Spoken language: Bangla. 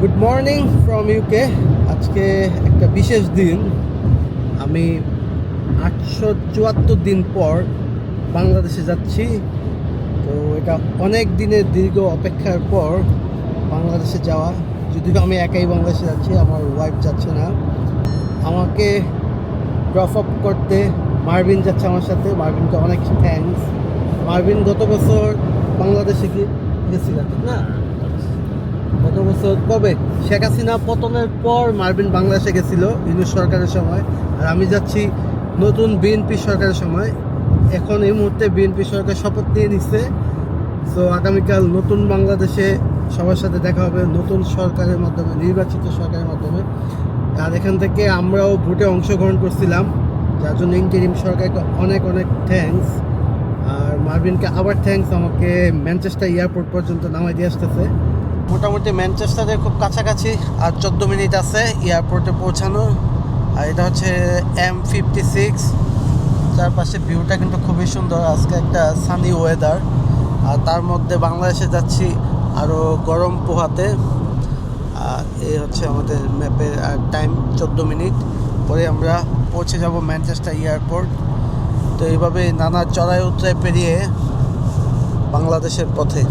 Good morning from UK. আজকে একটা বিশেষ দিন। আমি 874 দিন পর বাংলাদেশে যাচ্ছি। তো এটা অনেক দিনের দীর্ঘ অপেক্ষার পর বাংলাদেশে যাওয়া। যদিও আমি একাই বাংলাদেশে যাচ্ছি, আমার ওয়াইফ যাচ্ছে না। আমাকে ড্রপ আপ করতে মার্ভিন যাচ্ছে আমার সাথে। মার্ভিনকে অনেক থ্যাঙ্কস। মার্ভিন গত বছর বাংলাদেশে গেছিল, ঠিক না? গত বছর কবে শেখ হাসিনা পতনের পর মার্ভিন বাংলাদেশে গেছিল ইউনূস সরকারের সময়, আর আমি যাচ্ছি নতুন বিএনপি সরকারের সময়। এখন এই মুহূর্তে বিএনপি সরকার শপথ নিয়ে নিচ্ছে। সো আগামীকাল নতুন বাংলাদেশে সবার সাথে দেখা হবে, নতুন সরকারের মাধ্যমে, নির্বাচিত সরকারের মাধ্যমে। আর এখান থেকে আমরাও ভোটে অংশগ্রহণ করছিলাম, যার জন্য ইন্টারিম সরকারকে অনেক অনেক থ্যাঙ্কস। আর মার্ভিনকে আবার থ্যাঙ্কস, আমাকে ম্যানচেস্টার এয়ারপোর্ট পর্যন্ত নামাই দিয়ে আসতেছে। মোটামুটি ম্যানচেস্টারের খুব কাছাকাছি, আর 14 মিনিট আছে এয়ারপোর্টে পৌঁছানো। আর এটা হচ্ছে M56। চারপাশে ভিউটা কিন্তু খুবই সুন্দর। আজকে একটা সানি ওয়েদার, আর তার মধ্যে বাংলাদেশে যাচ্ছি আরও গরম পোহাতে। আর এই হচ্ছে আমাদের ম্যাপের টাইম, 14 মিনিট পরে আমরা পৌঁছে যাব ম্যানচেস্টার এয়ারপোর্ট। তো এইভাবে নানা চড়াই উতরাই পেরিয়ে বাংলাদেশের পথে।